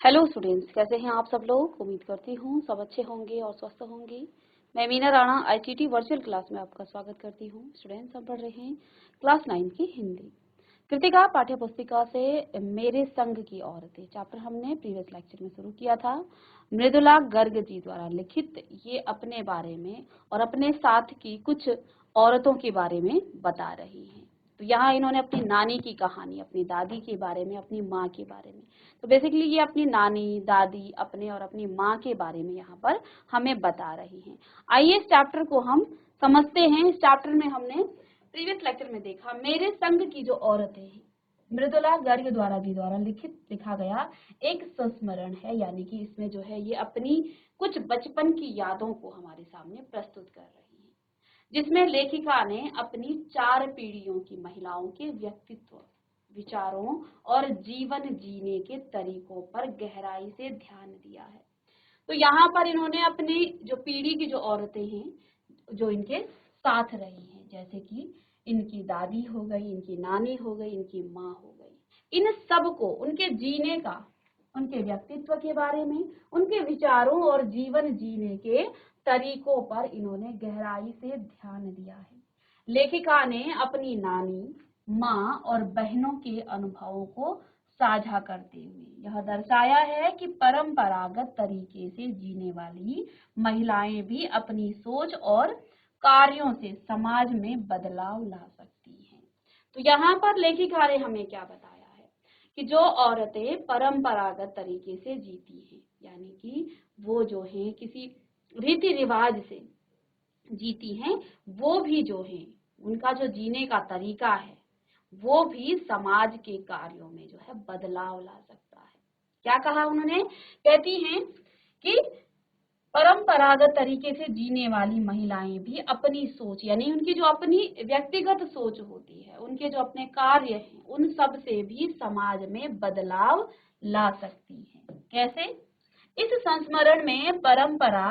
Hello students, कैसे हैं आप सब लोग। उम्मीद करती हूँ सब अच्छे होंगे और स्वस्थ होंगे। मैं Meena Rana ITT virtual class में आपका स्वागत करती हूँ। स्टूडेंट्स, हम पढ़ रहे हैं क्लास 9 की हिंदी कृतिका पाठ्य पुस्तिका से मेरे संग की औरतें चैप्टर हमने प्रीवियस लेक्चर में शुरू किया था। मृदुला गर्ग जी द्वारा लिखित ये अपने बारे में और अपने साथ की कुछ औरतों के बारे में बता रही हैं। तो यहाँ इन्होंने अपनी नानी की कहानी, अपनी दादी के बारे में, अपनी माँ के बारे में, तो बेसिकली ये अपनी नानी, दादी, अपने और अपनी माँ के बारे में यहाँ पर हमें बता रही हैं। आइए इस चैप्टर को हम समझते हैं। इस चैप्टर में हमने प्रीवियस लेक्चर में देखा मेरे संग की जो औरतें हैं, मृदुला गर्ग द्वारा लिखा गया एक संस्मरण है, यानी कि इसमें जो है ये अपनी कुछ बचपन की यादों को हमारे सामने प्रस्तुत कर रही है, जिसमें लेखिका ने अपनी 4 पीढ़ियों की महिलाओं के व्यक्तित्व, विचारों और जीवन जीने के तरीकों पर गहराई से ध्यान दिया है। तो यहाँ पर इन्होंने अपनी जो पीढ़ी की जो औरतें हैं, जो इनके साथ रही हैं, जैसे कि इनकी दादी हो गई, इनकी नानी हो गई, इनकी माँ हो गई, इन सब को उनके जीने का, उनके व्यक्तित्व के बारे में, उनके विचारों और जीवन जीने के तरीकों पर इन्होंने गहराई से ध्यान दिया है। लेखिका ने अपनी नानी, माँ और बहनों के अनुभवों को साझा करते हुए यह दर्शाया है कि परंपरागत तरीके से जीने वाली महिलाएं भी अपनी सोच और कार्यों से समाज में बदलाव ला सकती हैं। तो यहाँ पर लेखिका ने हमें क्या बताया है कि जो औरतें परंपरागत तरीके से जीती हैं, यानी कि वो जो है किसी रीति रिवाज से जीती हैं, वो भी जो है उनका जो जीने का तरीका है वो भी समाज के कार्यों में जो है बदलाव ला सकता है। क्या कहा उन्होंने? कहती हैं कि परंपरागत तरीके से जीने वाली महिलाएं भी अपनी सोच, यानी उनकी जो अपनी व्यक्तिगत सोच होती है, उनके जो अपने कार्य हैं, उन सब से भी समाज में बदलाव ला सकती हैं। कैसे? इस संस्मरण में परंपरा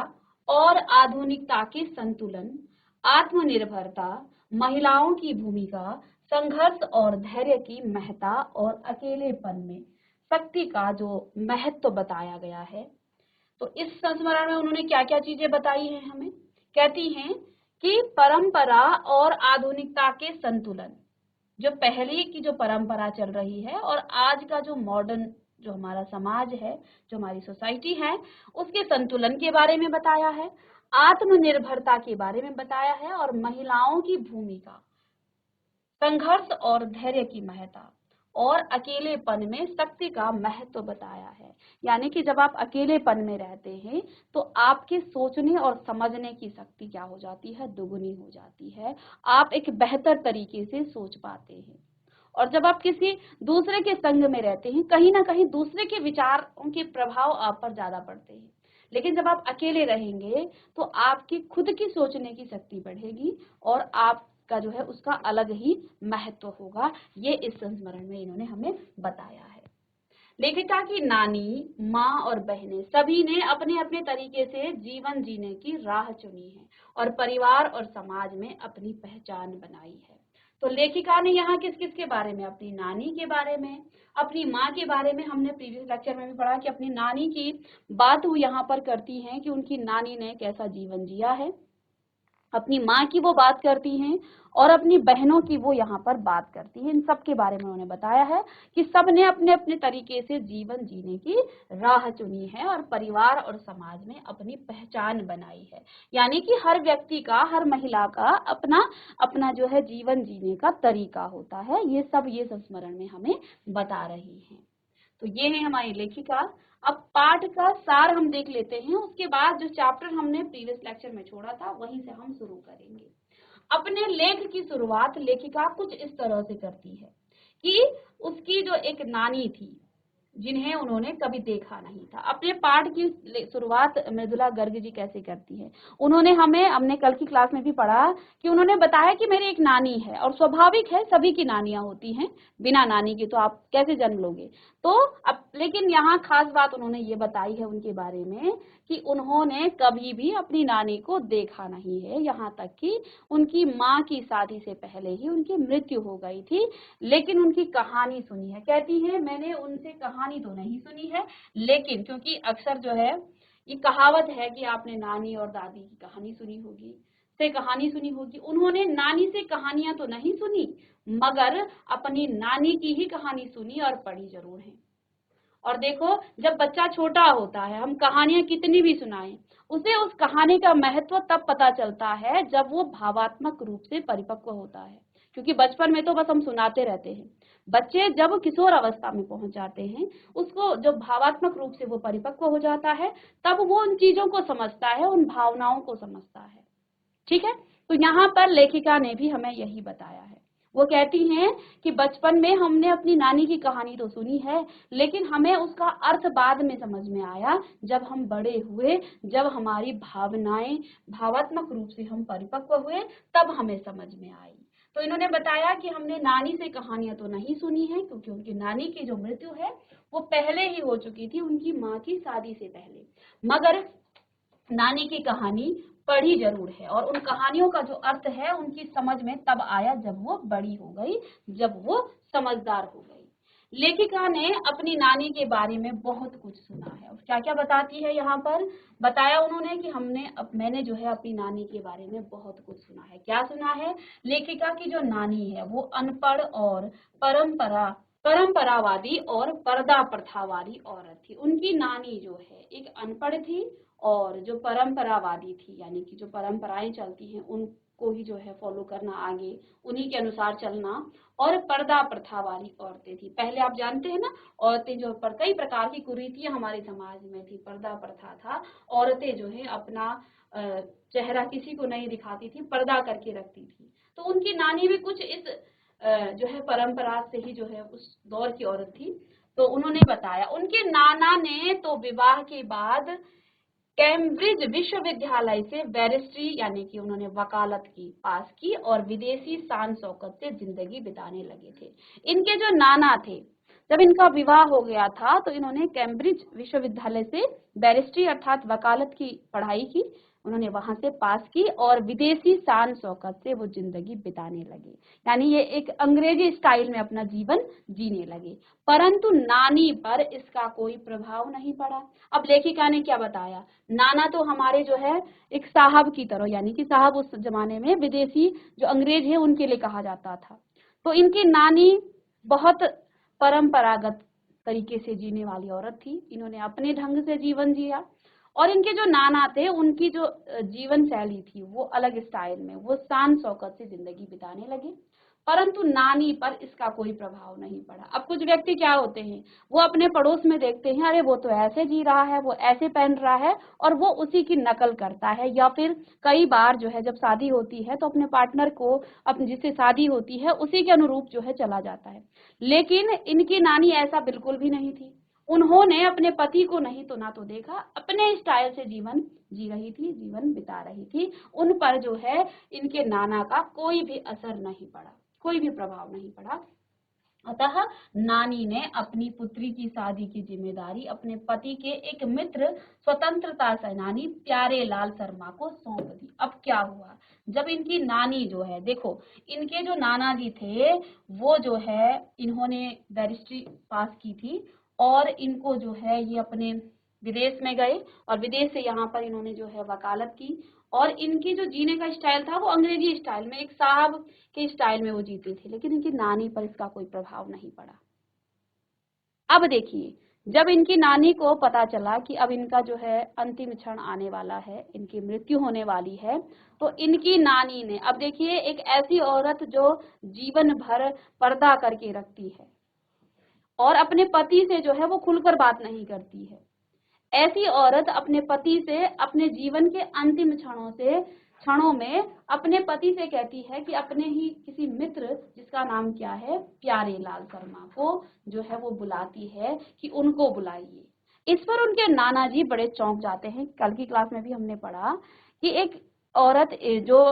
और आधुनिकता के संतुलन, आत्मनिर्भरता, महिलाओं की भूमिका, संघर्ष और धैर्य की महत्ता और अकेलेपन में शक्ति का जो महत्व बताया गया है। तो इस संस्मरण में उन्होंने क्या क्या चीजें बताई हैं हमें? कहती हैं कि परंपरा और आधुनिकता के संतुलन, जो पहले की जो परंपरा चल रही है और आज का जो मॉडर्न जो हमारा समाज है, जो हमारी सोसाइटी है, उसके संतुलन के बारे में बताया है, आत्मनिर्भरता के बारे में बताया है और महिलाओं की भूमिका, संघर्ष और धैर्य की महत्ता और अकेलेपन में शक्ति का महत्व बताया है। यानी कि जब आप अकेलेपन में रहते हैं तो आपके सोचने और समझने की शक्ति क्या हो जाती है? दुगुनी हो जाती है। आप एक बेहतर तरीके से सोच पाते हैं। और जब आप किसी दूसरे के संग में रहते हैं, कहीं ना कहीं दूसरे के विचारों के प्रभाव आप पर ज्यादा पड़ते हैं। लेकिन जब आप अकेले रहेंगे तो आपकी खुद की सोचने की शक्ति बढ़ेगी और आप का जो है उसका अलग ही महत्व होगा। ये इस संस्मरण में इन्होंने हमें बताया है। लेखिका की नानी, माँ और बहनें सभी ने अपने अपने तरीके से जीवन जीने की राह चुनी है और परिवार और समाज में अपनी पहचान बनाई है। तो लेखिका ने यहाँ किस किस के बारे में? अपनी नानी के बारे में, अपनी माँ के बारे में। हमने प्रीवियस लेक्चर में भी पढ़ा कि अपनी नानी की बात वो यहाँ पर करती हैं कि उनकी नानी ने कैसा जीवन जिया है। अपनी माँ की वो बात करती हैं और अपनी बहनों की वो यहाँ पर बात करती हैं। इन सब के बारे में उन्होंने बताया है कि सब ने अपने अपने तरीके से जीवन जीने की राह चुनी है और परिवार और समाज में अपनी पहचान बनाई है। यानी कि हर व्यक्ति का, हर महिला का अपना अपना जो है जीवन जीने का तरीका होता है। ये सब ये संस्मरण में हमें बता रही हैं। तो ये है हमारी लेखिका। अब पाठ का सार हम देख लेते हैं, उसके बाद जो चैप्टर हमने प्रीवियस लेक्चर में छोड़ा था वहीं से हम शुरू करेंगे। अपने लेख की शुरुआत लेखिका कुछ इस तरह से करती है कि उसकी जो एक नानी थी जिन्हें उन्होंने कभी देखा नहीं था। अपने पाठ की शुरुआत मृदुला गर्ग जी कैसे करती है? हमने कल की क्लास में भी पढ़ा कि उन्होंने बताया कि मेरी एक नानी है, और स्वाभाविक है, सभी की नानियां होती हैं, बिना नानी के तो आप कैसे जन्म लोगे। तो अब लेकिन यहाँ खास बात उन्होंने ये बताई है उनके बारे में कि उन्होंने कभी भी अपनी नानी को देखा नहीं है, यहाँ तक कि उनकी माँ की शादी से पहले ही उनकी मृत्यु हो गई थी, लेकिन उनकी कहानी सुनी है। कहती है मैंने उनसे कहानी तो नहीं सुनी है, लेकिन क्योंकि अक्सर जो है ये कहावत है कि आपने नानी और दादी की कहानी सुनी होगी, से कहानी सुनी होगी। उन्होंने नानी से कहानियां तो नहीं सुनी, मगर अपनी नानी की ही कहानी सुनी और पढ़ी जरूर है। और देखो, जब बच्चा छोटा होता है, हम कहानियां कितनी भी सुनाएं, उसे उस कहानी का महत्व तब पता चलता है जब वो भावात्मक रूप से परिपक्व होता है। क्योंकि बचपन में तो बस हम सुनाते रहते हैं। बच्चे जब किशोर अवस्था में पहुंच जाते हैं, उसको जब भावात्मक रूप से वो परिपक्व हो जाता है, तब वो उन चीजों को समझता है, उन भावनाओं को समझता है। ठीक है, तो यहाँ पर लेखिका ने भी हमें यही बताया है। वो कहती हैं कि बचपन में हमने अपनी नानी की कहानी तो सुनी है, लेकिन हमें उसका अर्थ बाद में समझ में आया, जब हम बड़े हुए, जब हमारी भावनाएं भावात्मक रूप से हम परिपक्व हुए, तब हमें समझ में आई। तो इन्होंने बताया कि हमने नानी से कहानियां तो नहीं सुनी है, क्योंकि उनकी नानी की जो मृत्यु है वो पहले ही हो चुकी थी, उनकी माँ की शादी से पहले, मगर नानी की कहानी पढ़ी जरूर है। और उन कहानियों का जो अर्थ है उनकी समझ में तब आया जब वो बड़ी हो गई, जब वो समझदार हो गई। लेखिका ने अपनी नानी के बारे में बहुत कुछ सुना है। क्या क्या बताती है यहाँ पर, बताया उन्होंने कि मैंने जो है अपनी नानी के बारे में बहुत कुछ सुना है। क्या सुना है, लेखिका की जो नानी है वो अनपढ़ और परंपरावादी और पर्दा प्रथावादी औरत थी। उनकी नानी जो है एक अनपढ़ थी और जो परंपरावादी थी, यानी कि जो परंपराएं चलती हैं उनको ही जो है फॉलो करना, आगे उन्हीं के अनुसार चलना, और पर्दा प्रथा वाली औरतें थी। पहले आप जानते हैं ना, औरतें जो पर कई प्रकार की कुरीतियां हमारे समाज में थी, पर्दा प्रथा था, औरतें जो है अपना चेहरा किसी को नहीं दिखाती थी, पर्दा करके रखती थी। तो उनकी नानी भी कुछ इस जो है परंपरा से ही जो है उस दौर की औरत थी। तो उन्होंने बताया उनके नाना ने तो विवाह के बाद कैम्ब्रिज विश्वविद्यालय से बैरिस्ट्री यानी कि उन्होंने वकालत की पास की और विदेशी शान शौकत से जिंदगी बिताने लगे थे। इनके जो नाना थे, जब इनका विवाह हो गया था तो इन्होंने कैम्ब्रिज विश्वविद्यालय से बैरिस्ट्री अर्थात वकालत की पढ़ाई की, उन्होंने वहां से पास की और विदेशी शान शौकत से वो जिंदगी बिताने लगे, यानी ये एक अंग्रेजी स्टाइल में अपना जीवन जीने लगे। परंतु नानी पर इसका कोई प्रभाव नहीं पड़ा। अब लेखिका ने क्या बताया, नाना तो हमारे जो है एक साहब की तरह, यानी कि साहब उस जमाने में विदेशी जो अंग्रेज है उनके लिए कहा जाता था। तो इनकी नानी बहुत परंपरागत तरीके से जीने वाली औरत थी, इन्होंने अपने ढंग से जीवन जिया। और इनके जो नाना थे उनकी जो जीवन शैली थी वो अलग स्टाइल में, वो शान शौकत से जिंदगी बिताने लगे, परंतु नानी पर इसका कोई प्रभाव नहीं पड़ा। अब कुछ व्यक्ति क्या होते हैं, वो अपने पड़ोस में देखते हैं, अरे वो तो ऐसे जी रहा है, वो ऐसे पहन रहा है, और वो उसी की नकल करता है। या फिर कई बार जो है जब शादी होती है तो अपने पार्टनर को, अपने जिससे शादी होती है उसी के अनुरूप जो है चला जाता है। लेकिन इनकी नानी ऐसा बिल्कुल भी नहीं थी। उन्होंने अपने पति को नहीं तो ना तो देखा, अपने स्टाइल से जीवन जी रही थी, जीवन बिता रही थी। उन पर जो है इनके नाना का कोई भी असर नहीं पड़ा, कोई भी प्रभाव नहीं पड़ा। अतः नानी ने अपनी पुत्री की शादी की जिम्मेदारी अपने पति के एक मित्र स्वतंत्रता सेनानी प्यारे लाल शर्मा को सौंप दी। अब क्या हुआ, जब इनकी नानी जो है, देखो इनके जो नाना जी थे वो जो है इन्होंने बैरिस्ट्री पास की थी और इनको जो है ये अपने विदेश में गए और विदेश से यहाँ पर इन्होंने जो है वकालत की। और इनकी जो जीने का स्टाइल था वो अंग्रेजी स्टाइल में, एक साहब के स्टाइल में वो जीते थे, लेकिन इनकी नानी पर इसका कोई प्रभाव नहीं पड़ा। अब देखिए, जब इनकी नानी को पता चला कि अब इनका जो है अंतिम क्षण आने वाला है, इनकी मृत्यु होने वाली है, तो इनकी नानी ने, अब देखिए एक ऐसी औरत जो जीवन भर पर्दा करके रखती है और अपने पति से जो है वो खुलकर बात नहीं करती है, ऐसी औरत अपने पति से अपने जीवन के अंतिम क्षणों में अपने पति से कहती है कि अपने ही किसी मित्र, जिसका नाम क्या है प्यारे लाल शर्मा को जो है वो बुलाती है कि उनको बुलाइए। इस पर उनके नाना जी बड़े चौंक जाते हैं। कल की क्लास में भी हमने पढ़ा कि एक औरत जो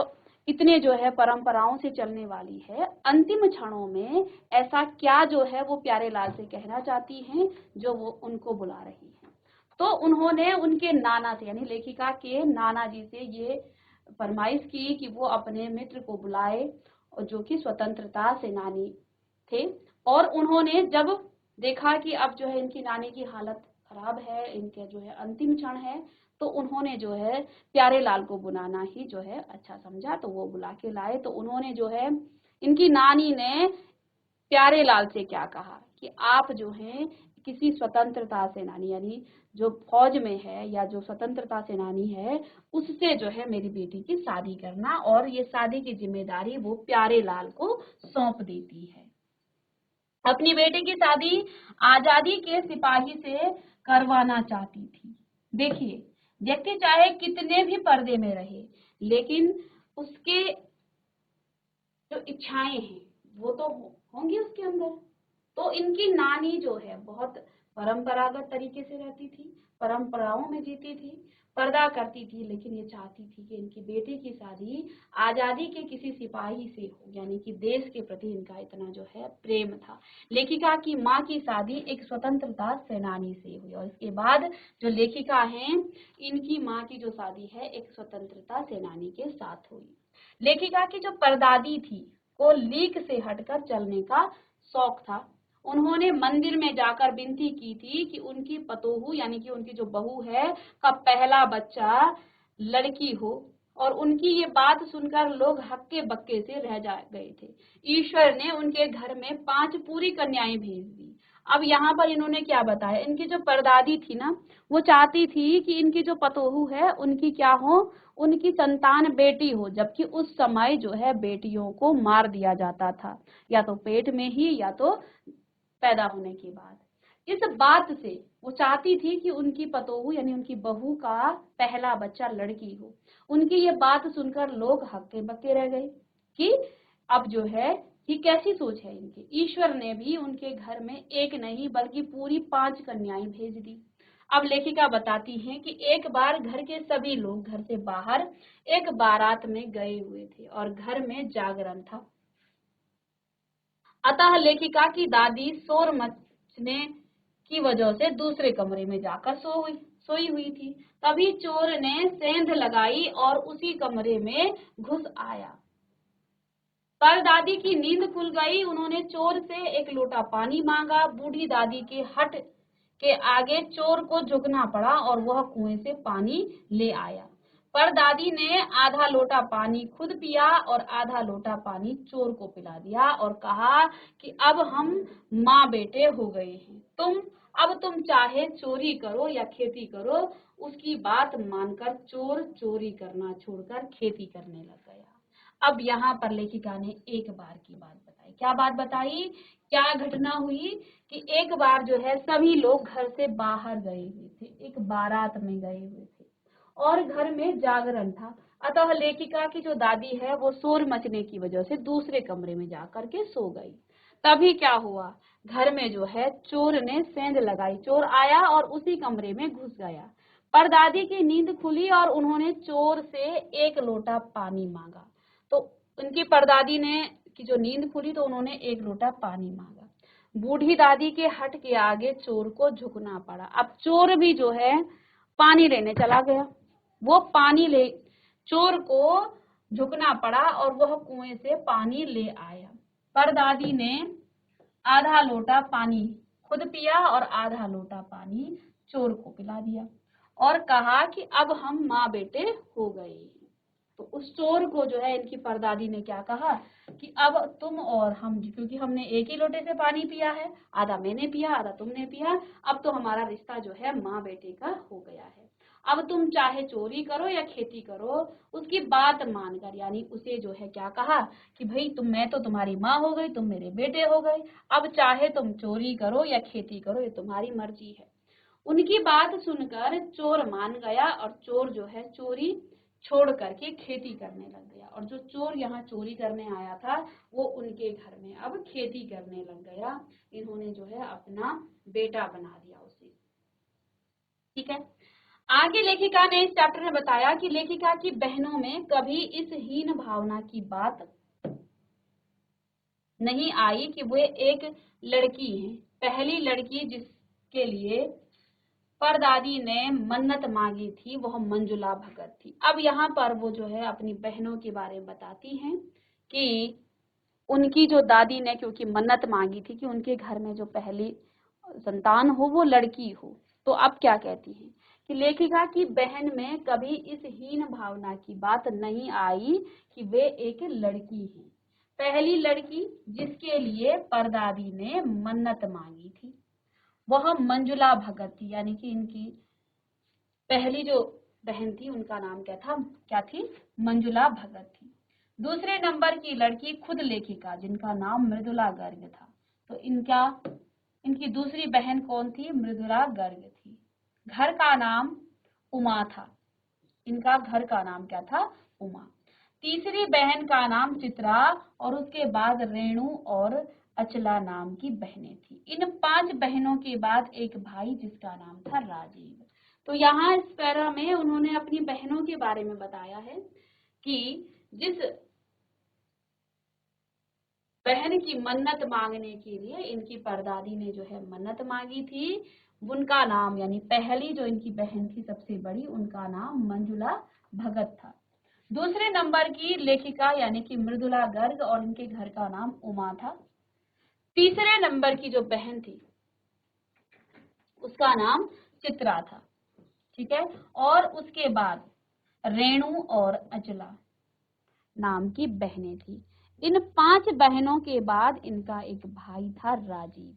इतने जो है परंपराओं से चलने वाली है, अंतिम क्षणों में ऐसा क्या जो है वो प्यारे लाल से कहना चाहती हैं जो वो उनको बुला रही है। तो उन्होंने उनके नाना से यानी लेखिका के नाना जी से ये फरमाइश की कि वो अपने मित्र को बुलाए और जो कि स्वतंत्रता सेनानी थे। और उन्होंने जब देखा कि अब जो है इनकी नानी की हालत खराब है, इनके जो है अंतिम क्षण है, तो उन्होंने जो है प्यारे लाल को बुलाना ही जो है अच्छा समझा। तो वो बुला के लाए। तो उन्होंने जो है इनकी नानी ने प्यारे लाल से क्या कहा कि आप जो है किसी स्वतंत्रता सेनानी यानी जो फौज में है या जो स्वतंत्रता सेनानी है उससे जो है मेरी बेटी की शादी करना, और ये शादी की जिम्मेदारी वो प्यारे लाल को सौंप देती है। अपनी बेटी की शादी आजादी के सिपाही से करवाना चाहती थी। देखिए, व्यक्ति चाहे कितने भी पर्दे में रहे, लेकिन उसके जो इच्छाएं हैं वो तो होंगी उसके अंदर। तो इनकी नानी जो है बहुत परंपरागत तरीके से रहती थी, परंपराओं में जीती थी, पर्दा करती थी, लेकिन ये चाहती थी कि इनकी बेटी की शादी आजादी के किसी सिपाही से हो, यानी कि देश के प्रति इनका इतना जो है प्रेम था। लेखिका की माँ की शादी एक स्वतंत्रता सेनानी से हुई, और इसके बाद जो लेखिका हैं इनकी माँ की जो शादी है एक स्वतंत्रता सेनानी के साथ हुई। लेखिका की जो परदादी थी को लीक से हटकर चलने का शौक था। उन्होंने मंदिर में जाकर विनती की थी कि उनकी पतोहू यानी कि उनकी जो बहू है का पहला बच्चा लड़की हो, और उनकी ये बात सुनकर लोग हक्के बक्के से रह जा गए थे। ईश्वर ने उनके घर में 5 पूरी कन्याएं भेज दी। अब यहाँ पर इन्होंने क्या बताया, इनकी जो परदादी थी ना वो चाहती थी कि इनकी जो पतोहू है उनकी क्या हो, उनकी संतान बेटी हो, जबकि उस समय जो है बेटियों को मार दिया जाता था, या तो पेट में ही या तो पैदा होने के बाद। इस बात से वो चाहती थी कि उनकी पतोहू यानी उनकी बहू का पहला बच्चा लड़की हो। उनकी ये बात सुनकर लोग हक्के बक्के रह गए कि अब जो है ये कैसी सोच है इनकी। ईश्वर ने भी उनके घर में एक नहीं बल्कि पूरी 5 कन्याएं भेज दी। अब लेखिका बताती हैं कि एक बार घर के सभी लोग घर से बाहर एक बारात में गए हुए थे और घर में जागरण था। अतः लेखिका की दादी शोर मचने की वजह से दूसरे कमरे में जाकर सोई हुई थी। तभी चोर ने सेंध लगाई और उसी कमरे में घुस आया। पर दादी की नींद खुल गई। उन्होंने चोर से एक लोटा पानी मांगा। बूढ़ी दादी के हट के आगे चोर को झुकना पड़ा और वह कुएं से पानी ले आया। पर दादी ने आधा लोटा पानी खुद पिया और आधा लोटा पानी चोर को पिला दिया और कहा कि अब हम माँ बेटे हो गए हैं। अब तुम चाहे चोरी करो या खेती करो। उसकी बात मानकर चोर चोरी करना छोड़कर खेती करने लग गया। अब यहाँ पर लेखिका ने एक बार की बात बताई। क्या बात बताई, क्या घटना हुई कि एक बार जो है सभी लोग घर से बाहर गए हुए थे, एक बारात में गए हुए थे और घर में जागरण था। अतः लेखिका की जो दादी है वो शोर मचने की वजह से दूसरे कमरे में जाकर के सो गई। तभी क्या हुआ, घर में जो है चोर ने सेंध लगाई। चोर आया और उसी कमरे में घुस गया। पर दादी की नींद खुली और उन्होंने चोर से एक लोटा पानी मांगा। तो उनकी परदादी ने की जो नींद खुली तो उन्होंने एक लोटा पानी मांगा। बूढ़ी दादी के हट के आगे चोर को झुकना पड़ा। अब चोर भी जो है पानी लेने चला गया। वो पानी ले चोर को झुकना पड़ा और वह कुएं से पानी ले आया। परदादी ने आधा लोटा पानी खुद पिया और आधा लोटा पानी चोर को पिला दिया और कहा कि अब हम माँ बेटे हो गए। तो उस चोर को जो है इनकी परदादी ने क्या कहा कि अब तुम और हम, क्योंकि हमने एक ही लोटे से पानी पिया है, आधा मैंने पिया आधा तुमने पिया, अब तो हमारा रिश्ता जो है माँ बेटे का हो गया है। अब तुम चाहे चोरी करो या खेती करो। उसकी बात मानकर यानी उसे जो है क्या कहा कि भाई मैं तो तुम्हारी माँ हो गई, तुम मेरे बेटे हो गए, अब चाहे तुम चोरी करो या खेती करो, ये तुम्हारी मर्जी है। उनकी बात सुनकर चोर मान गया और चोर जो है चोरी छोड़ करके खेती करने लग गया। और जो चोर यहाँ चोरी करने आया था वो उनके घर में अब खेती करने लग गया। इन्होंने जो है अपना बेटा बना दिया उसे। ठीक है। आगे लेखिका ने इस चैप्टर में बताया कि लेखिका की बहनों में कभी इस हीन भावना की बात नहीं आई कि वे एक लड़की है। पहली लड़की जिसके लिए परदादी ने मन्नत मांगी थी वह मंजुला भगत थी। अब यहाँ पर वो जो है अपनी बहनों के बारे में बताती हैं कि उनकी जो दादी ने क्योंकि मन्नत मांगी थी कि उनके घर में जो पहली संतान हो वो लड़की हो। तो अब क्या कहती हैं कि लेखिका की बहन में कभी इस हीन भावना की बात नहीं आई कि वे एक लड़की है। पहली लड़की जिसके लिए परदादी ने मन्नत मांगी थी वह मंजुला भगत थी, यानी कि इनकी पहली जो बहन थी उनका नाम क्या थी, मंजुला भगत थी। दूसरे नंबर की लड़की खुद लेखिका जिनका नाम मृदुला गर्ग था। तो इनकी दूसरी बहन कौन थी, मृदुला गर्ग थी। घर का नाम उमा था, इनका घर का नाम क्या था, उमा। तीसरी बहन का नाम चित्रा और उसके बाद रेणु और अचला नाम की बहनें थी। इन 5 बहनों के बाद एक भाई जिसका नाम था राजीव। तो यहाँ इस पैरा में उन्होंने अपनी बहनों के बारे में बताया है कि जिस बहन की मन्नत मांगने के लिए इनकी परदादी ने जो है मन्नत मांगी थी, उनका नाम यानी पहली जो इनकी बहन थी सबसे बड़ी, उनका नाम मंजुला भगत था। दूसरे नंबर की लेखिका यानी कि मृदुला गर्ग और इनके घर का नाम उमा था। तीसरे नंबर की जो बहन थी उसका नाम चित्रा था, ठीक है। और उसके बाद रेणु और अचला नाम की बहनें थी। इन 5 बहनों के बाद इनका एक भाई था राजीव,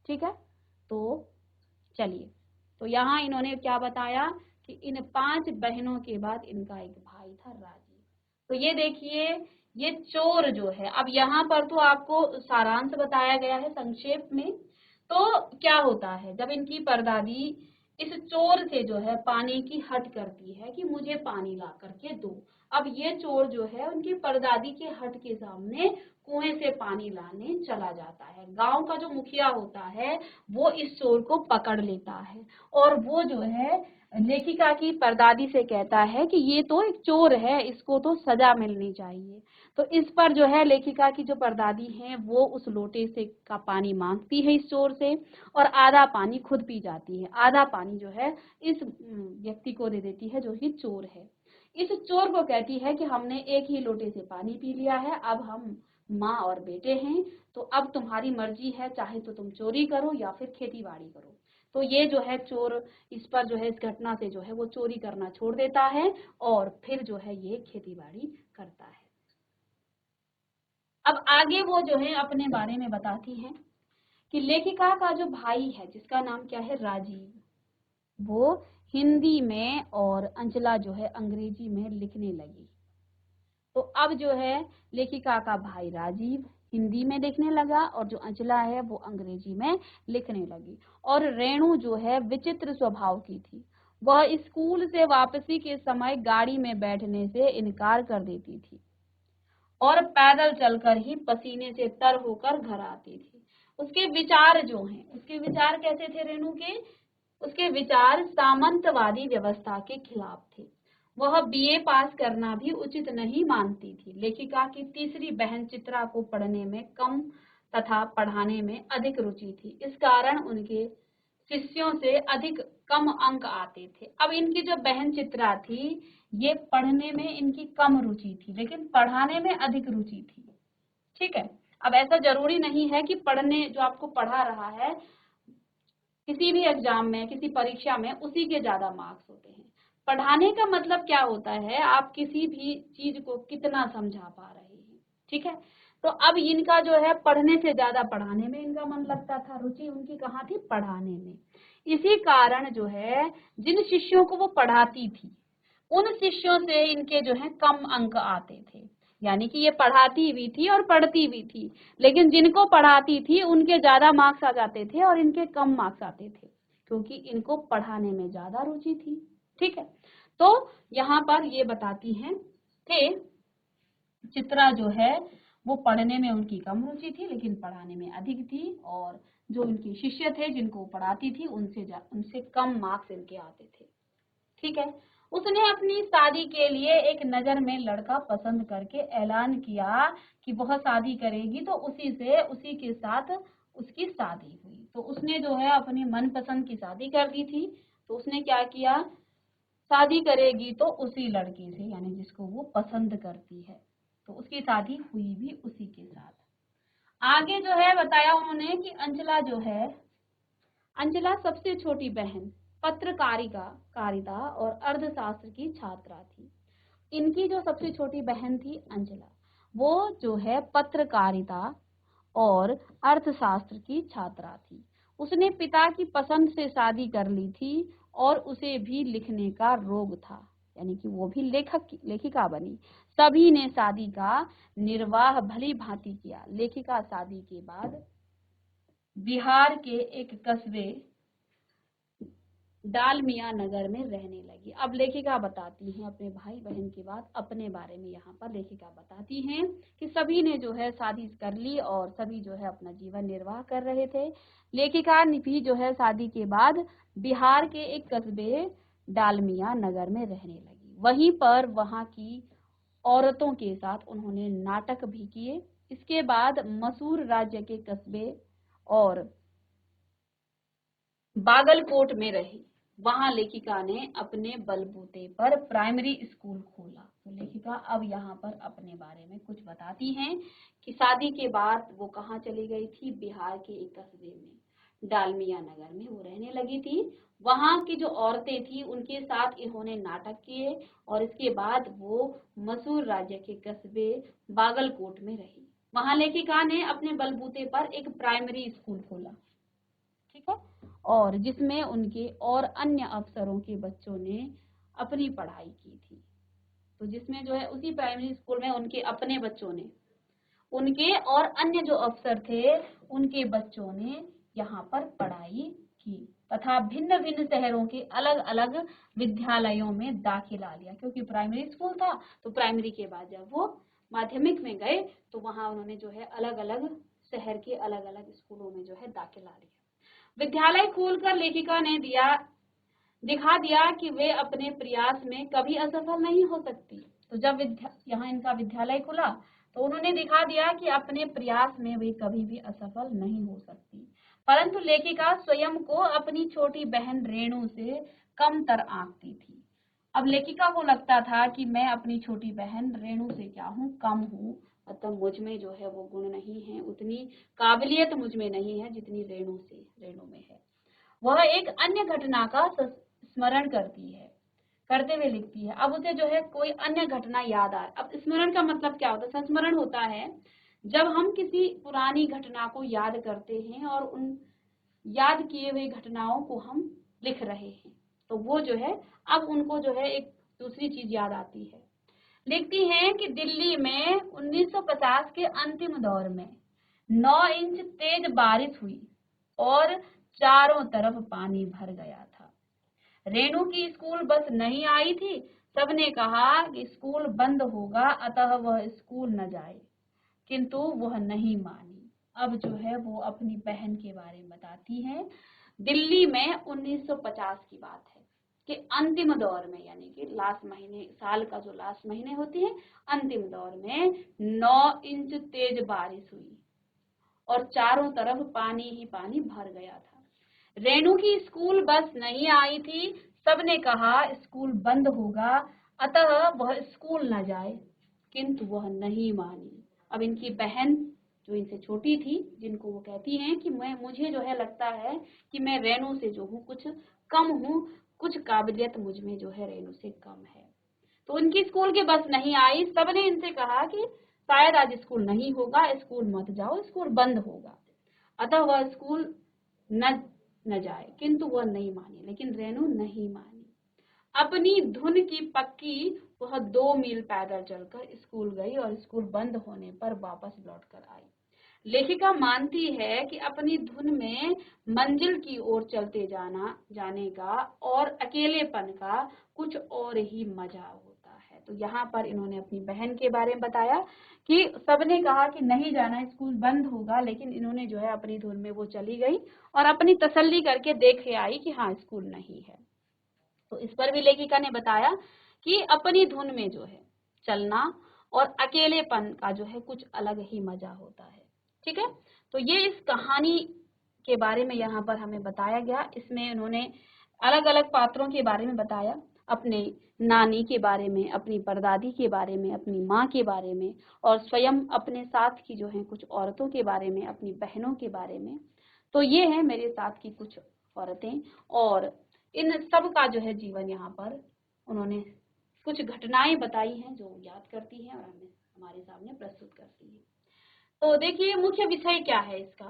ठीक है। तो चलिए, तो यहाँ इन्होंने क्या बताया कि इन 5 बहनों के बाद इनका एक भाई था राजीव। तो ये देखिए, ये चोर जो है, अब यहाँ पर तो आपको सारांश बताया गया है संक्षेप में। तो क्या होता है जब इनकी परदादी इस चोर से जो है पानी की हट करती है कि मुझे पानी ला करके दो। अब ये चोर जो है उनकी परदादी के हट के सामने कुएं से पानी लाने चला जाता है। गांव का जो मुखिया होता है वो इस चोर को पकड़ लेता है और वो जो है लेखिका की परदादी से कहता है कि ये तो एक चोर है, इसको तो सजा मिलनी चाहिए। तो इस पर जो है लेखिका की जो परदादी है वो उस लोटे से का पानी मांगती है इस चोर से और आधा पानी खुद पी जाती है, आधा पानी जो है इस व्यक्ति को दे देती है जो कि चोर है। इस चोर को कहती है कि हमने एक ही लोटे से पानी पी लिया है, अब हम माँ और बेटे हैं, तो अब तुम्हारी मर्जी है, चाहे तो तुम चोरी करो या फिर खेती बाड़ी करो। तो ये जो है चोर इस पर जो है इस घटना से जो है वो चोरी करना छोड़ देता है और फिर जो है ये खेती बाड़ी करता है। अब आगे वो जो है अपने बारे में बताती हैं कि लेखिका का जो भाई है जिसका नाम क्या है, राजीव, वो हिंदी में और अंचला जो है अंग्रेजी में लिखने लगी। तो अब जो है लेखिका का भाई राजीव हिंदी में लिखने लगा और जो अंचला है वो अंग्रेजी में लिखने लगी। और रेणु जो है विचित्र स्वभाव की थी, वह स्कूल से वापसी के समय गाड़ी में बैठने से इनकार कर देती थी और पैदल चलकर ही पसीने से तर होकर घर आती थी। उसके विचार जो हैं, उसके विचार कैसे थे रेणु के, उसके विचार सामंतवादी व्यवस्था के खिलाफ थे। वह बीए पास करना भी उचित नहीं मानती थी। लेखिका की तीसरी बहन चित्रा को पढ़ने में कम तथा पढ़ाने में अधिक रुचि थी। इस कारण उनके शिष्यों से अधिक कम अंक आते थे। अब इनकी जो बहन चित्रा थी ये पढ़ने में इनकी कम रुचि थी लेकिन पढ़ाने में अधिक रुचि थी, ठीक है। अब ऐसा जरूरी नहीं है कि पढ़ने जो आपको पढ़ा रहा है किसी भी एग्जाम में किसी परीक्षा में उसी के ज्यादा मार्क्स होते हैं। पढ़ाने का मतलब क्या होता है, आप किसी भी चीज को कितना समझा पा रहे हैं, ठीक है। तो अब इनका जो है पढ़ने से ज्यादा पढ़ाने में इनका मन लगता था, रुचि उनकी कहाँ थी, पढ़ाने में। इसी कारण जो है जिन शिष्यों को वो पढ़ाती थी उन शिष्यों से इनके जो है कम अंक आते थे। यानी कि ये पढ़ाती भी थी और पढ़ती भी थी, लेकिन जिनको पढ़ाती थी उनके ज्यादा मार्क्स आ जाते थे और इनके कम मार्क्स आते थे क्योंकि इनको पढ़ाने में ज्यादा रुचि थी, ठीक है। तो यहाँ पर ये बताती हैं कि चित्रा जो है वो पढ़ने में उनकी कम रुचि थी लेकिन पढ़ाने में अधिक थी और जो उनके शिष्य थे जिनको पढ़ाती थी उनसे कम मार्क्स इनके आते थे। ठीक है। उसने अपनी शादी के लिए एक नजर में लड़का पसंद करके ऐलान किया कि वह शादी करेगी, तो उसी के साथ उसकी शादी हुई। तो उसने जो है अपनी मनपसंद की शादी कर दी थी। तो उसने क्या किया, शादी करेगी तो उसी लड़के से, यानी जिसको वो पसंद करती है। तो उसकी शादी हुई भी उसी के साथ। आगे जो है बताया उन्होंने कि अंजला सबसे छोटी बहन, कारिता और अर्थशास्त्र की छात्रा थी। इनकी जो सबसे छोटी बहन थी अंजला, वो जो है पत्रकारिता और अर्थशास्त्र की छात्रा थी। उसने पिता की पसंद से शादी कर ली थी और उसे भी लिखने का रोग था, यानी कि वो भी लेखिका बनी। सभी ने शादी का निर्वाह भली भांति किया। लेखिका शादी के बाद बिहार के एक कस्बे डालमिया नगर में रहने लगी। अब लेखिका बताती हैं अपने भाई बहन के बाद अपने बारे में। यहाँ पर लेखिका बताती हैं कि सभी ने जो है शादी कर ली और सभी जो है अपना जीवन निर्वाह कर रहे थे। लेखिका भी जो है शादी के बाद बिहार के एक कस्बे डालमिया नगर में रहने लगी। वहीं पर वहां की औरतों के साथ उन्होंने नाटक भी किए। इसके बाद मसूर राज्य के कस्बे और बागलकोट में रही। वहां लेखिका ने अपने बलबूते पर प्राइमरी स्कूल खोला। तो लेखिका अब यहाँ पर अपने बारे में कुछ बताती हैं कि शादी के बाद वो कहाँ चली गई थी, बिहार के एक कस्बे में डालमिया नगर में वो रहने लगी थी। वहां की जो औरतें थी उनके साथ इन्होंने नाटक किए और इसके बाद वो मसूर राज्य के कस्बे बागलकोट में रही। वहां लेखिका ने अपने बलबूते पर एक प्राइमरी स्कूल खोला, ठीक है, और जिसमें उनके और अन्य अफसरों के बच्चों ने अपनी पढ़ाई की थी। तो जिसमें जो है उसी प्राइमरी स्कूल में उनके अपने बच्चों ने, उनके और अन्य जो अफसर थे उनके बच्चों ने यहाँ पर पढ़ाई की तथा भिन्न भिन्न शहरों के अलग अलग विद्यालयों में दाखिला लिया। क्योंकि प्राइमरी स्कूल था तो प्राइमरी के बाद जब वो माध्यमिक में गए तो वहां उन्होंने जो है अलग अलग शहर के अलग अलग स्कूलों में जो है दाखिला लिया। विद्यालय खोलकर लेखिका ने दिखा दिया कि वे अपने प्रयास में कभी असफल नहीं हो सकती। तो जब यहाँ इनका विद्यालय खुला तो उन्होंने दिखा दिया कि अपने प्रयास में वे कभी भी असफल नहीं हो सकती। परंतु लेखिका स्वयं को अपनी छोटी बहन रेणु से कमतर आंकती थी। अब लेखिका को लगता था कि मैं अपनी छोटी बहन रेणु से क्या हूँ, कम हूँ, मतलब मुझ में जो है वो गुण नहीं है, उतनी काबिलियत मुझ में नहीं है जितनी रेणु में है। वह एक अन्य घटना का स्मरण करते हुए लिखती है। अब उसे जो है कोई अन्य घटना याद आ, अब स्मरण का मतलब क्या होता है, संस्मरण होता है जब हम किसी पुरानी घटना को याद करते हैं और उन याद किए हुए घटनाओं को हम लिख रहे हैं, तो वो जो है अब उनको जो है एक दूसरी चीज याद आती है। लिखती हैं कि दिल्ली में 1950 के अंतिम दौर में 9 इंच तेज बारिश हुई और चारों तरफ पानी भर गया था। रेणु की स्कूल बस नहीं आई थी। सबने कहा कि स्कूल बंद होगा, अतः वह स्कूल न जाए, किंतु वह नहीं मानी। अब जो है वो अपनी बहन के बारे में बताती है। दिल्ली में 1950 की बात है कि अंतिम दौर में, यानी कि लास्ट महीने, साल का जो लास्ट महीने होती है, अंतिम दौर में 9 इंच तेज बारिश हुई और चारों तरफ पानी ही पानी भर गया था। रेणु की स्कूल बस नहीं आई थी। सबने कहा स्कूल बंद होगा, अतः वह स्कूल न जाए, किंतु वह नहीं मानी। अब इनकी बहन जो इनसे छोटी थी, जिनको वो कहती हैं कि मुझे जो है लगता है कि मैं रेणु से जो हूँ कुछ कम हूँ, कुछ काबिलियत मुझ में जो है रेणु से कम है। तो उनकी स्कूल की बस नहीं आई। सबने इनसे कहा कि शायद आज स्कूल नहीं होगा, स्कूल मत जाओ, स्कूल बंद होगा, अतः वह स्कूल न जाए, किंतु वह नहीं मानी। लेकिन रेणु नहीं मानी। अपनी धुन की पक्की वह 2 मील पैदल चलकर स्कूल गई और स्कूल बंद होने पर वापस लौट कर आई। लेखिका मानती है कि अपनी धुन में मंजिल की ओर चलते जाने का और अकेलेपन का कुछ और ही मजा होता है। तो यहाँ पर इन्होंने अपनी बहन के बारे में बताया कि सबने कहा कि नहीं जाना, स्कूल बंद होगा, लेकिन इन्होंने जो है अपनी धुन में वो चली गई और अपनी तसल्ली करके देख के आई कि हाँ स्कूल नहीं है। तो इस पर भी लेखिका ने बताया कि अपनी धुन में जो है चलना और अकेलेपन का जो है कुछ अलग ही मजा होता है। ठीक है, तो ये इस कहानी के बारे में यहाँ पर हमें बताया गया। इसमें उन्होंने अलग अलग पात्रों के बारे में बताया, अपने नानी के बारे में, अपनी परदादी के बारे में, अपनी माँ के बारे में, और स्वयं अपने साथ की जो है कुछ औरतों के बारे में, अपनी बहनों के बारे में। तो ये है मेरे साथ की कुछ औरतें, और इन सब का जो है जीवन यहाँ पर उन्होंने कुछ घटनाएं बताई हैं जो याद करती हैं और हमें हमारे सामने प्रस्तुत करती है। तो देखिए मुख्य विषय क्या है इसका।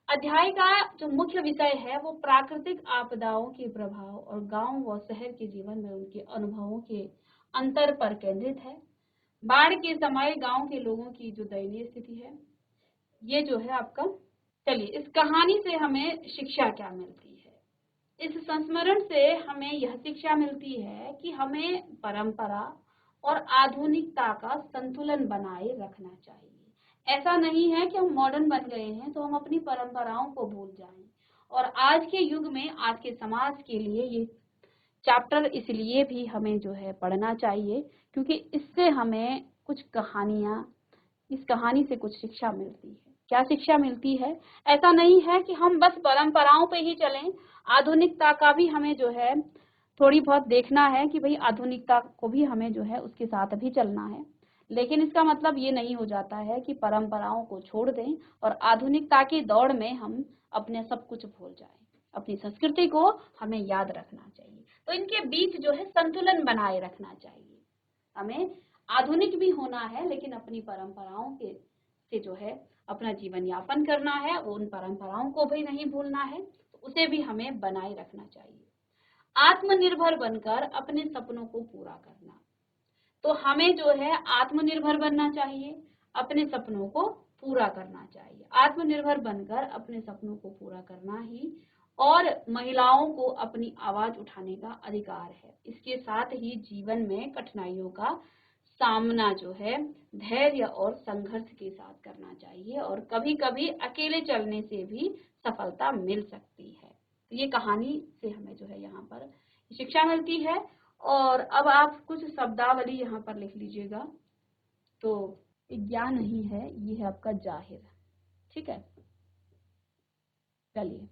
अध्याय का जो मुख्य विषय है वो प्राकृतिक आपदाओं के प्रभाव और गांव व शहर के जीवन में उनके अनुभवों के अंतर पर केंद्रित है। बाढ़ के समय गांव के लोगों की जो दयनीय स्थिति है, ये जो है आपका। चलिए, इस कहानी से हमें शिक्षा क्या मिलती है। इस संस्मरण से हमें यह शिक्षा मिलती है कि हमें परंपरा और आधुनिकता का संतुलन बनाए रखना चाहिए। ऐसा नहीं है कि हम मॉडर्न बन गए हैं तो हम अपनी परंपराओं को भूल जाएं। और आज के युग में, आज के समाज के लिए ये चैप्टर इसलिए भी हमें जो है पढ़ना चाहिए क्योंकि इससे हमें कुछ कहानियां, इस कहानी से कुछ शिक्षा मिलती है। क्या शिक्षा मिलती है? ऐसा नहीं है कि हम बस परंपराओं पे ही चलें, आधुनिकता का भी हमें जो है थोड़ी बहुत देखना है कि भाई आधुनिकता को भी हमें जो है उसके साथ भी चलना है। लेकिन इसका मतलब ये नहीं हो जाता है कि परंपराओं को छोड़ दें और आधुनिकता की दौड़ में हम अपने सब कुछ भूल जाएं। अपनी संस्कृति को हमें याद रखना चाहिए। तो इनके बीच जो है संतुलन बनाए रखना चाहिए। हमें आधुनिक भी होना है लेकिन अपनी परंपराओं के से जो है अपना जीवन यापन करना है, उन परंपराओं को भी नहीं भूलना है, तो उसे भी हमें बनाए रखना चाहिए। आत्मनिर्भर बनकर अपने सपनों को पूरा करना। तो हमें जो है आत्मनिर्भर बनना चाहिए, अपने सपनों को पूरा करना चाहिए। आत्मनिर्भर बनकर अपने सपनों को पूरा करना ही, और महिलाओं को अपनी आवाज उठाने का अधिकार है। इसके साथ ही जीवन में कठिनाइयों का सामना जो है धैर्य और संघर्ष के साथ करना चाहिए, और कभी कभी अकेले चलने से भी सफलता मिल सकती है। तो ये कहानी से हमें जो है यहाँ पर शिक्षा मिलती है। और अब आप कुछ शब्दावली यहाँ पर लिख लीजिएगा। तो ज्ञान नहीं है, ये है आपका जाहिर। ठीक है, चलिए।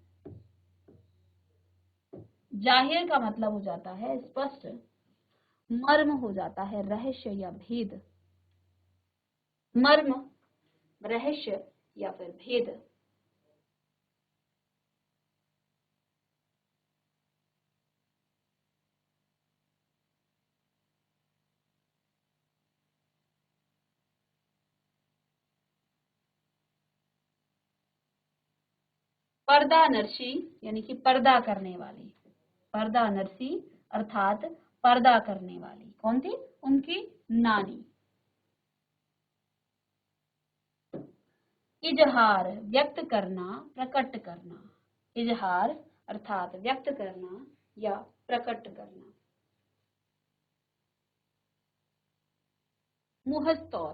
जाहिर का मतलब हो जाता है स्पष्ट, मर्म हो जाता है रहस्य या भेद। मर्म, रहस्य या फिर भेद। पर्दा नर्शी यानी कि पर्दा करने वाली। पर्दा नरसी अर्थात पर्दा करने वाली कौन थी? उनकी नानी। इजहार, व्यक्त करना, प्रकट करना। इजहार अर्थात व्यक्त करना या प्रकट करना। मुहस्तौर,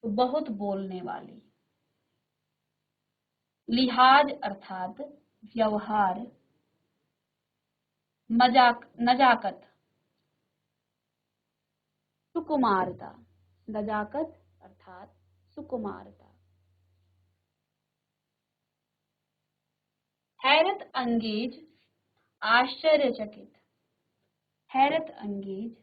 तो बहुत बोलने वाली। लिहाज अर्थात व्यवहार, मजाक, नजाकत। सुकुमारता, नजाकत अर्थात सुकुमारता। हैरत अंगेज, आश्चर्यचकित। हैरत अंगेज,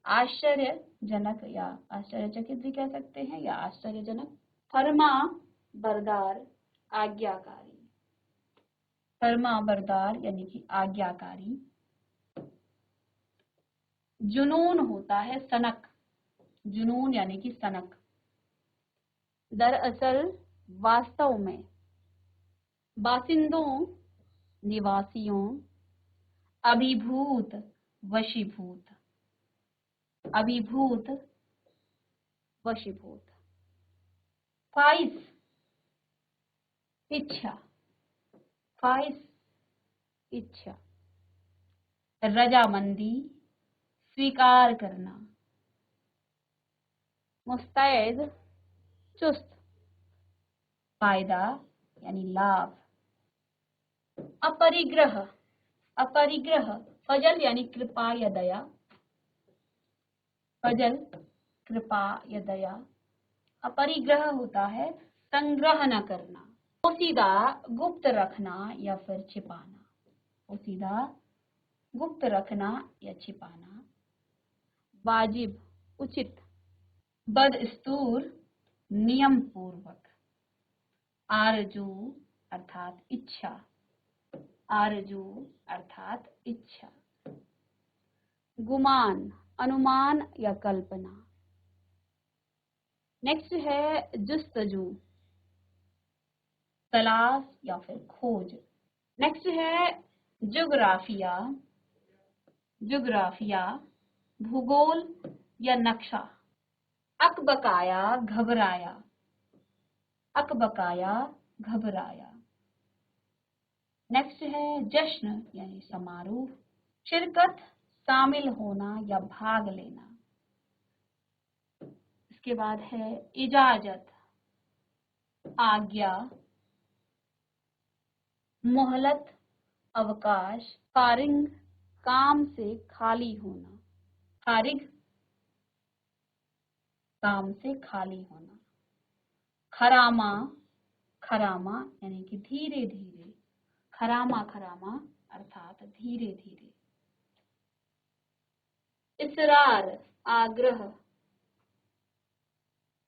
आश्चर्यजनक या आश्चर्यचकित भी कह सकते हैं, या आश्चर्यजनक। फर्मा बरदार, आज्ञाकारी। फर्मा बरदार यानी कि आज्ञाकारी। जुनून होता है सनक। जुनून यानी कि सनक। दरअसल, वास्तव में। बासिंदों, निवासियों। अभिभूत, वशीभूत। अभिभूत, वशीभूत। ख्वाहिश, इच्छा। ख्वाहिश, इच्छा। रजामंदी, स्वीकार करना। मुस्तैद, चुस्त। फायदा यानी लाभ। अपरिग्रह, अपरिग्रह फजल यानी कृपा या दया, फजल कृपा या दया। अपरिग्रह होता है संग्रह न करना, पोशीदा गुप्त रखना या फिर छिपाना, पोशीदा गुप्त रखना या छिपाना। वाजिब उचित, बदस्तूर नियम पूर्वक। आरजू अर्थात इच्छा, आरजू अर्थात इच्छा। गुमान अनुमान या कल्पना। नेक्स्ट है जुस्तजू, तलाश या फिर खोज। नेक्स्ट है ज्योग्राफिया, ज्योग्राफिया भूगोल या नक्शा। अकबकाया घबराया, अकबकाया घबराया। नेक्स्ट है जश्न यानी समारोह, शिरकत शामिल होना या भाग लेना। इसके बाद है इजाजत आज्ञा, मोहलत अवकाश, फारिग काम से खाली होना, फारिग काम से खाली होना। खरामा, खरामा यानी कि धीरे धीरे, खरामा खरामा अर्थात धीरे धीरे। इसरार आग्रह,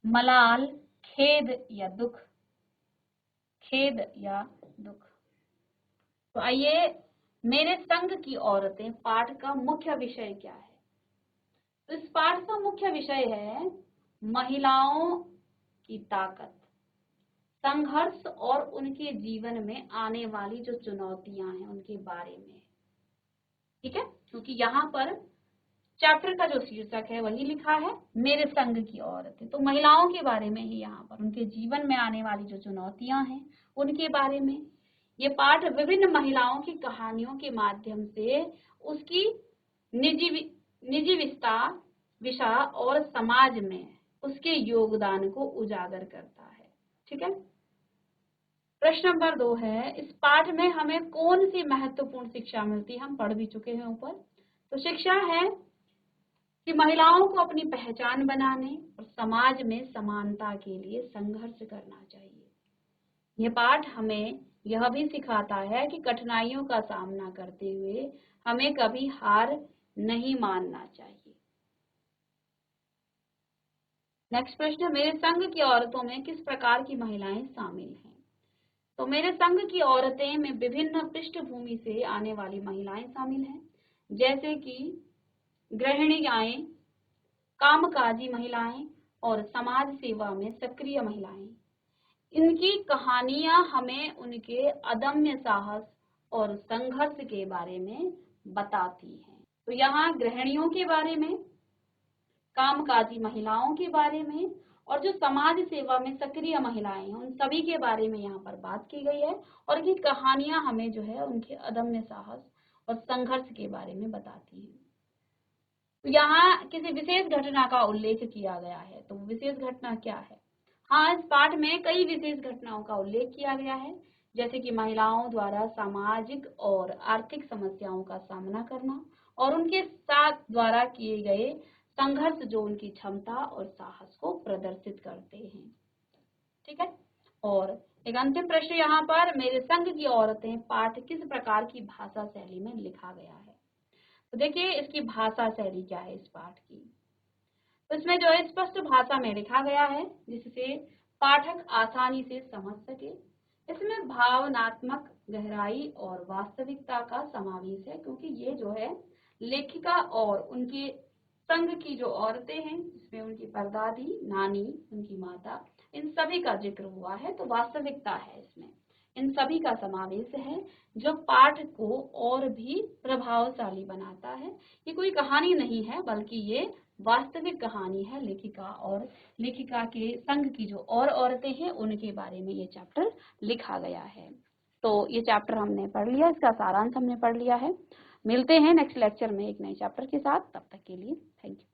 मलाल खेद या दुख, खेद या दुख। तो आइए, मेरे संग की औरतें पाठ का मुख्य विषय क्या है। तो इस पाठ का मुख्य विषय है महिलाओं की ताकत, संघर्ष और उनके जीवन में आने वाली जो चुनौतियां हैं उनके बारे में। ठीक है, क्योंकि यहाँ पर चैप्टर का जो शीर्षक है वही लिखा है मेरे संग की औरतें, तो महिलाओं के बारे में ही यहाँ पर उनके जीवन में आने वाली जो चुनौतियां हैं उनके बारे में। ये पाठ विभिन्न महिलाओं की कहानियों के माध्यम से उसकी निजी विषा और समाज में उसके योगदान को उजागर करता है। ठीक है, प्रश्न नंबर 2 है, इस पाठ में हमें कौन सी महत्वपूर्ण शिक्षा मिलती है। हम पढ़ भी चुके हैं ऊपर। तो शिक्षा है कि महिलाओं को अपनी पहचान बनाने और समाज में समानता के लिए संघर्ष करना चाहिए। यह पाठ हमें यह भी सिखाता है कि कठिनाइयों का सामना करते हुए हमें कभी हार नहीं मानना चाहिए। नेक्स्ट प्रश्न, मेरे संघ की औरतों में किस प्रकार की महिलाएं शामिल हैं। तो मेरे संघ की औरतें में विभिन्न पृष्ठभूमि से आने वाली महिलाएं शामिल हैं, जैसे कि गृहिणियाएं, कामकाजी महिलाएं और समाज सेवा में सक्रिय महिलाएं। इनकी कहानियां हमें उनके अदम्य साहस और संघर्ष के बारे में बताती हैं। तो यहाँ गृहिणियों के बारे में, कामकाजी महिलाओं के बारे में और जो समाज सेवा में सक्रिय महिलाएं हैं उन सभी के बारे में यहाँ पर बात की गई है। और ये कहानियां हमें जो है उनके अदम्य साहस और संघर्ष के बारे में बताती हैं। तो यहाँ किसी विशेष घटना का उल्लेख किया गया है। तो विशेष घटना क्या है। हाँ, इस पाठ में कई विशेष घटनाओं का उल्लेख किया गया है, जैसे कि महिलाओं द्वारा सामाजिक और आर्थिक समस्याओं का सामना करना और उनके साथ द्वारा किए गए संघर्ष जो उनकी क्षमता और साहस को प्रदर्शित करते हैं। ठीक है, और एक अंतिम प्रश्न यहाँ पर, मेरे संघ की औरतें पाठ किस प्रकार की भाषा शैली में लिखा गया है। तो देखिए इसकी भाषा शैली क्या है इस पाठ की। तो इसमें जो है स्पष्ट भाषा में लिखा गया है जिससे पाठक आसानी से समझ सके। इसमें भावनात्मक गहराई और वास्तविकता का समावेश है, क्योंकि ये जो है लेखिका और उनके संघ की जो औरतें हैं जिसमें उनकी परदादी, नानी, उनकी माता, इन सभी का जिक्र हुआ है। तो वास्तविकता है इसमें, इन सभी का समावेश है जो पाठ को और भी प्रभावशाली बनाता है। ये कोई कहानी नहीं है बल्कि ये वास्तविक कहानी है लेखिका और लेखिका के संघ की जो और औरतें हैं उनके बारे में ये चैप्टर लिखा गया है। तो ये चैप्टर हमने पढ़ लिया, इसका सारांश हमने पढ़ लिया है। मिलते हैं नेक्स्ट लेक्चर में एक नए चैप्टर के साथ, तब तक के लिए थैंक यू।